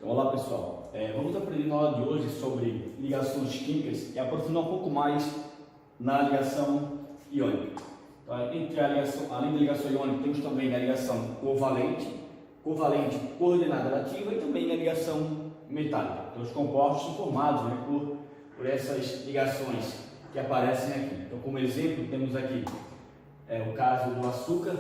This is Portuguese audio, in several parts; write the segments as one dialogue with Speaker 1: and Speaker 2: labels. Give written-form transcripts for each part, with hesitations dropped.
Speaker 1: Então, olá pessoal, vamos aprender na aula de hoje sobre ligações químicas e aprofundar um pouco mais na ligação iônica. Então, além da ligação iônica, temos também a ligação covalente coordenada ativa e também a ligação metálica. Então, os compostos são formados por essas ligações que aparecem aqui. Então, como exemplo, temos aqui o caso do açúcar,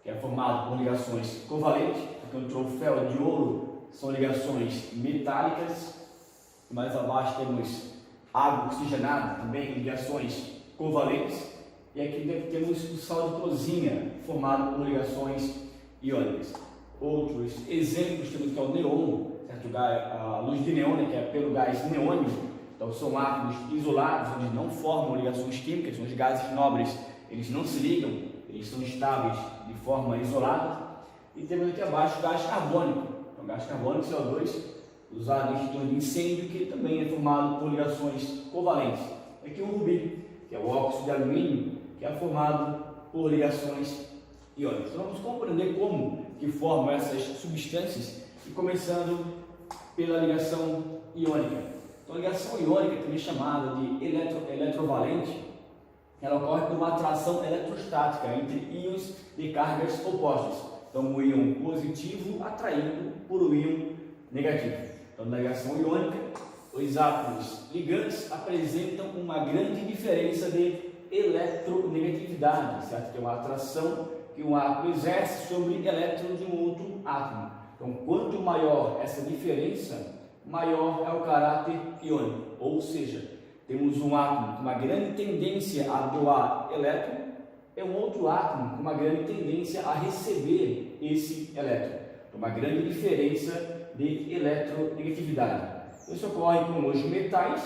Speaker 1: que é formado por ligações covalentes, porque o troféu de ouro são ligações metálicas. Mais abaixo temos água oxigenada, também ligações covalentes. E aqui temos o sal de cozinha, formado por ligações iônicas. Outros exemplos temos que é o neon, certo? A luz de neon, que é pelo gás neônio. Então são átomos isolados, onde não formam ligações químicas. Os gases nobres eles não se ligam, eles são estáveis de forma isolada. E temos aqui abaixo o gás carbônico. Então, gás carbônico, CO2, usado em extintor de incêndio, que também é formado por ligações covalentes. Aqui o rubi, que é o óxido de alumínio, que é formado por ligações iônicas. Então vamos compreender como que formam essas substâncias, e começando pela ligação iônica. Então a ligação iônica, também chamada de eletrovalente, ela ocorre por uma atração eletrostática entre íons de cargas opostas. Então o íon positivo atraído por o íon negativo. Então na ligação iônica, os átomos ligantes apresentam uma grande diferença de eletronegatividade, certo? Que é uma atração que um átomo exerce sobre o elétron de um outro átomo. Então quanto maior essa diferença, maior é o caráter iônico, ou seja, temos um átomo com uma grande tendência a doar elétron, é um outro átomo com uma grande tendência a receber esse elétron. Então, uma grande diferença de eletronegatividade. Isso ocorre com os metais,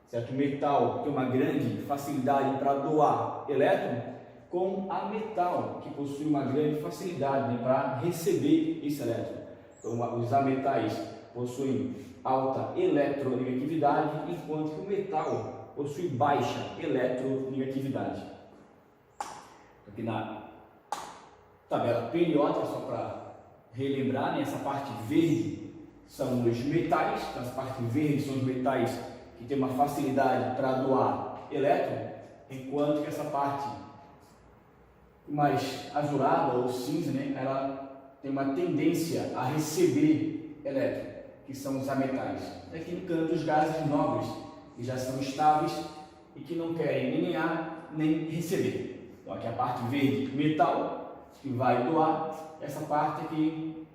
Speaker 1: certo? O metal tem uma grande facilidade para doar elétron, com a metal, que possui uma grande facilidade para receber esse elétron. Então, os ametais possuem alta eletronegatividade, enquanto que o metal possui baixa eletronegatividade. Aqui na tabela periódica, só para relembrar, essa parte verde são os metais. Então, essa parte verde são os metais que têm uma facilidade para doar elétron, enquanto que essa parte mais azulada ou cinza, ela tem uma tendência a receber elétron, que são os ametais. Aqui no canto, os gases nobres, que já são estáveis e que não querem nem ganhar nem receber. Então aqui a parte verde, metal, que vai doar, essa parte aqui,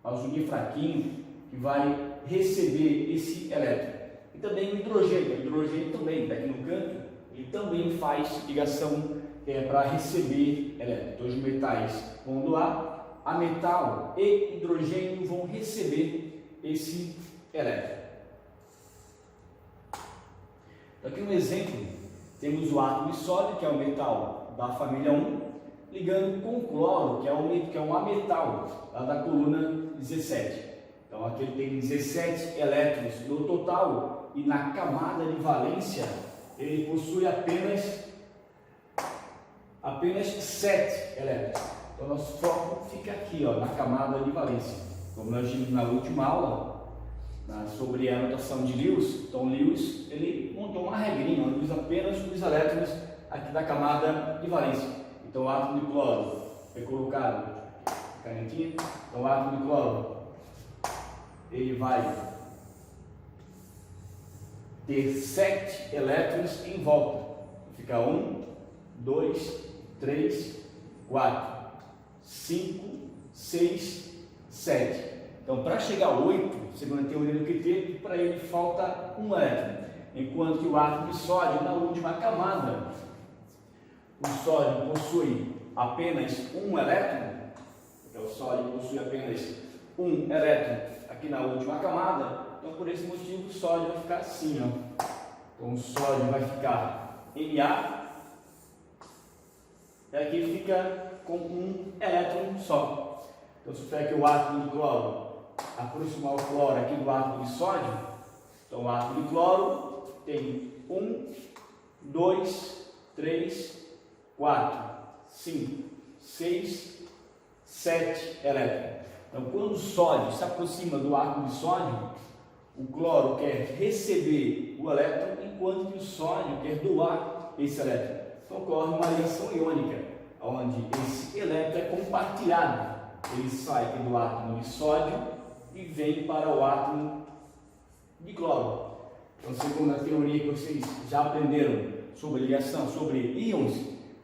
Speaker 1: azulzinho fraquinho, que vai receber esse elétron. E também o hidrogênio também, daqui no canto, ele também faz ligação para receber elétron. Então os metais vão doar, a metal e hidrogênio vão receber esse elétron. Então, aqui um exemplo, temos o átomo de sódio, que é o metal da família 1, ligando com o cloro, que é um ametal lá da coluna 17. Então aqui ele tem 17 elétrons no total, e na camada de valência ele possui apenas 7 elétrons. Então nosso foco fica aqui, na camada de valência. Como nós vimos na última aula, sobre a notação de Lewis, então Lewis ele montou uma regrinha onde usa apenas os elétrons aqui da camada de valência. Então o átomo de cloro é colocado canetinha. Então o átomo de cloro ele vai ter 7 elétrons em volta. Fica 1, 2, 3, 4, 5, 6, 7. Então, para chegar a 8, segundo a teoria do QT, para ele falta um elétron. Enquanto que o átomo de sódio, na última camada, o sódio possui apenas um elétron. Então, o sódio possui apenas um elétron aqui na última camada. Então, por esse motivo, o sódio vai ficar assim, Então, o sódio vai ficar Na, e aqui fica com um elétron só. Então, se eu pegar aqui o átomo de cloro, aproximar o cloro aqui do átomo de sódio, então o átomo de cloro tem 1, 2, 3, 4, 5, 6, 7 elétrons. Então, quando o sódio se aproxima do átomo de sódio, o cloro quer receber o elétron, enquanto que o sódio quer doar esse elétron. Então, ocorre uma ligação iônica, onde esse elétron é compartilhado. Ele sai aqui do átomo de sódio e vem para o átomo de cloro. Então, segundo a teoria que vocês já aprenderam sobre ligação, sobre íons,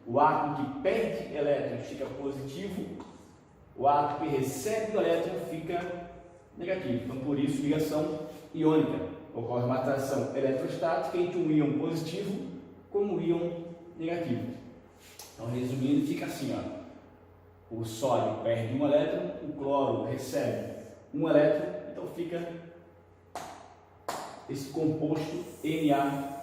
Speaker 1: o átomo que perde elétrons fica positivo, o átomo que recebe o elétron fica negativo. Então, por isso, ligação iônica. Ocorre uma atração eletrostática entre um íon positivo com um íon negativo. Então, resumindo, fica assim, ó. O sódio perde um elétron, o cloro recebe um elétron, então fica esse composto NaCl.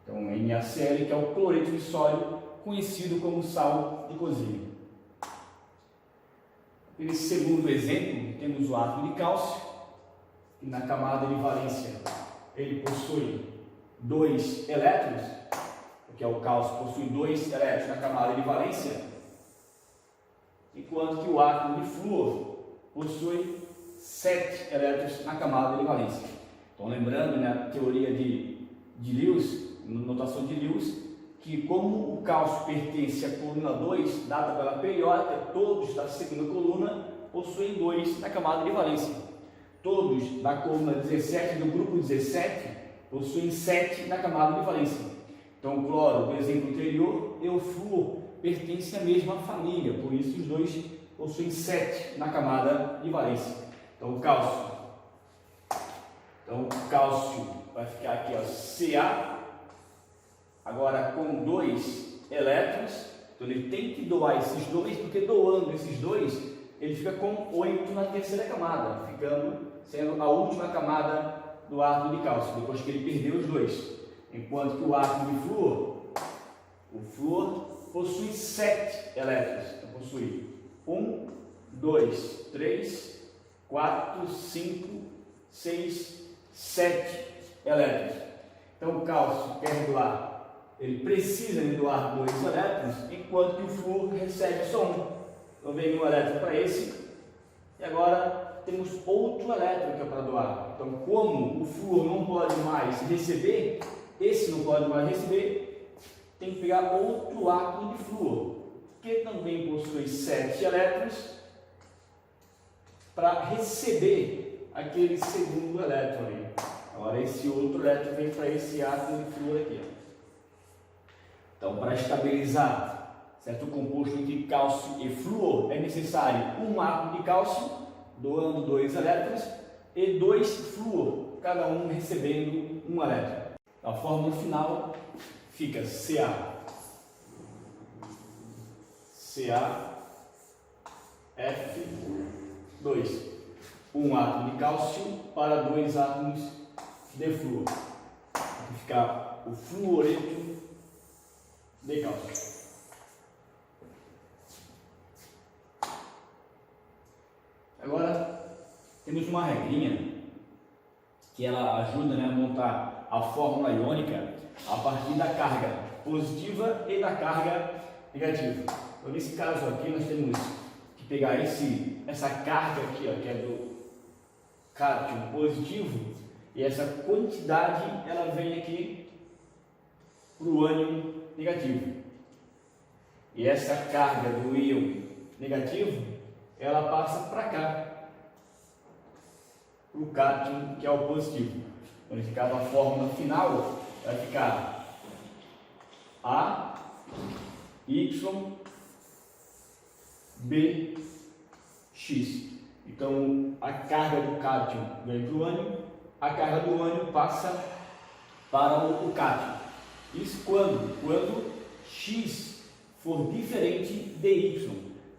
Speaker 1: Então, NaCl, que é o cloreto de sódio, conhecido como sal de cozinha. Nesse segundo exemplo, temos o átomo de cálcio, que na camada de valência ele possui 2 elétrons, porque o cálcio possui 2 elétrons na camada de valência, enquanto que o átomo de flúor possui 7 elétrons na camada de valência. Então, lembrando, né, a teoria de Lewis, notação de Lewis, que como o cálcio pertence à coluna 2, dada pela periódica, todos da segunda coluna possuem 2 na camada de valência. Todos da coluna 17 do grupo 17 possuem 7 na camada de valência. Então, o cloro, do exemplo anterior, e o flúor pertencem à mesma família, por isso os dois possuem 7 na camada de valência. Então, o cálcio vai ficar aqui, ó, Ca, agora com 2 elétrons. Então, ele tem que doar esses 2, porque doando esses 2, ele fica com 8 na terceira camada, sendo a última camada do átomo de cálcio, depois que ele perdeu os 2. Enquanto que o átomo de flúor, o flúor possui 7 elétrons. Então, possui 1, 2, 3, 4, 5, 6, 7 elétrons. Então, o cálcio quer doar, ele precisa de doar 2 elétrons, enquanto que o flúor recebe só 1. Então, vem um elétron para esse, e agora temos outro elétron que é para doar. Então, como o flúor não pode mais receber, esse não pode mais receber, tem que pegar outro átomo de flúor, que também possui 7 elétrons, para receber aquele segundo elétron ali. Agora, esse outro elétron vem para esse átomo de flúor aqui. Então, para estabilizar certo composto entre cálcio e flúor, é necessário um átomo de cálcio, doando 2 elétrons, e 2 flúor, cada um recebendo um elétron. A fórmula final fica CaF2, um átomo de cálcio para 2 átomos de flúor. Vai ficar o fluoreto de cálcio. Agora temos uma regrinha que ela ajuda, né, a montar a fórmula iônica a partir da carga positiva e da carga negativa. Então, nesse caso aqui, nós temos que pegar essa carga aqui, ó, que é do cátion positivo, e essa quantidade ela vem aqui para o ânion negativo. E essa carga do íon negativo, ela passa para cá, para o cátion, que é o positivo. Quando ficar a fórmula final, vai ficar A, Y, B, X. Então, a carga do cátion vem para o ânion, a carga do ânion passa para o cátion. Isso quando X for diferente de Y.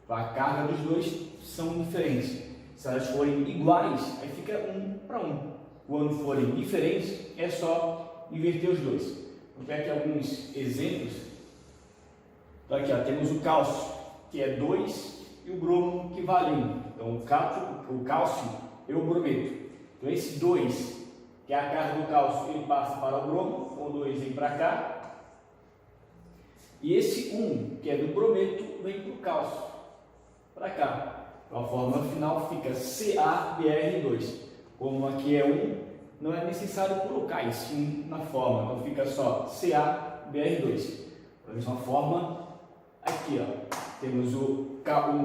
Speaker 1: A carga dos dois são diferentes. Se elas forem iguais, aí fica 1 para 1. Quando forem diferentes, é só inverter os dois. Vou pegar aqui alguns exemplos. Então, aqui, ó, temos o cálcio, que é 2, e o bromo, que vale 1. Então, o cálcio e o brometo. Então, esse 2, que é a carga do cálcio, ele passa para o bromo, o 2 vem para cá. E esse 1, que é do brometo, vem para o cálcio. para cá. Então, a fórmula final fica CaBr2. Como aqui é 1, não é necessário colocar esse 1 na fórmula, então fica só CaBr2. Da mesma forma, aqui ó, temos o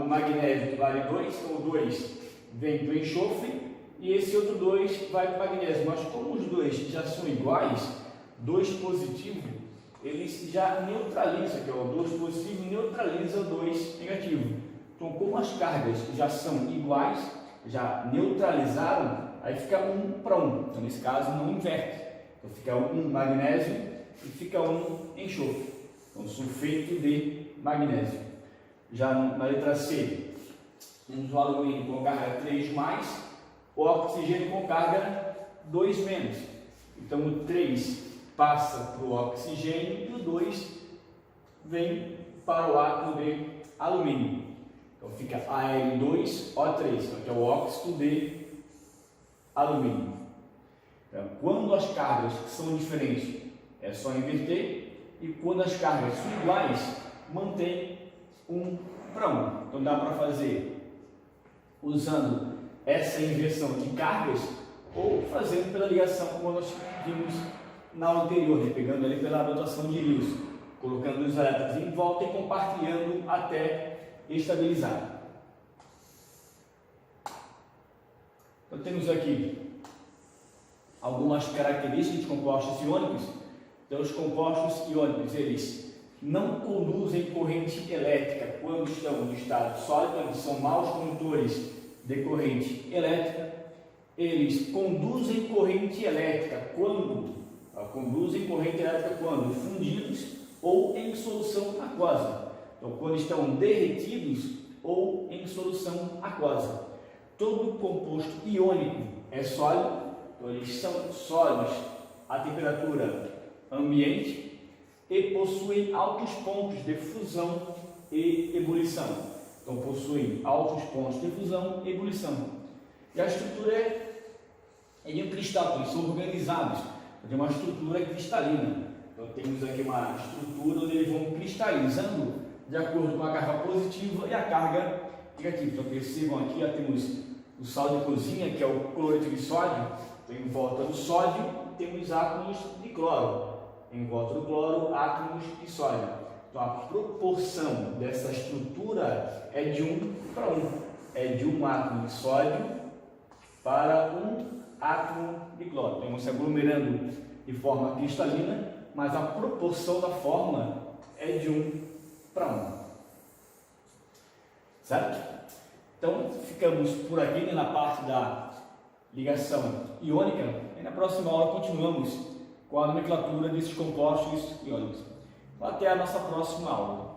Speaker 1: magnésio que vale 2, então o 2 vem do enxofre e esse outro 2 vai para o magnésio. Mas como os dois já são iguais, 2 positivo, eles já neutralizam, aqui ó, 2 positivo neutraliza o 2 negativo. Então, como as cargas já são iguais, já neutralizaram, aí fica 1 para 1. Então, nesse caso, não inverte. Então, fica 1 magnésio e fica 1 enxofre. Então, sulfeto de magnésio. Já na letra C, temos o alumínio com carga 3+, o oxigênio com carga 2-. Então, o 3 passa para o oxigênio e o 2 vem para o átomo de alumínio. Então fica Al2O3, que é o óxido de alumínio. Então, quando as cargas são diferentes, é só inverter, e quando as cargas são iguais, mantém 1 para 1. Então dá para fazer usando essa inversão de cargas ou fazendo pela ligação como nós vimos na aula anterior, né? Pegando ali pela rotação de Lewis, colocando os elétrons em volta e compartilhando até estabilizar. Então temos aqui algumas características de compostos iônicos. Então os compostos iônicos, eles não conduzem corrente elétrica quando estão no estado sólido, eles são maus condutores de corrente elétrica. Eles conduzem corrente elétrica quando fundidos ou em solução aquosa. Então, quando estão derretidos ou em solução aquosa. Todo composto iônico é sólido, então eles são sólidos à temperatura ambiente e possuem altos pontos de fusão e ebulição. Então, possuem altos pontos de fusão e ebulição. E a estrutura é de um cristal, eles são organizados, tem uma estrutura cristalina. Então, temos aqui uma estrutura onde eles vão cristalizando de acordo com a carga positiva e a carga negativa. Então percebam aqui, temos o sal de cozinha, que é o cloreto de sódio. Então, em volta do sódio temos átomos de cloro, em volta do cloro átomos de sódio. Então a proporção dessa estrutura é de 1 para 1, é de um átomo de sódio para um átomo de cloro. Então vão se aglomerando de forma cristalina, mas a proporção da forma é de 1 para 1. Certo? Então, ficamos por aqui na parte da ligação iônica e na próxima aula continuamos com a nomenclatura desses compostos iônicos. Até a nossa próxima aula.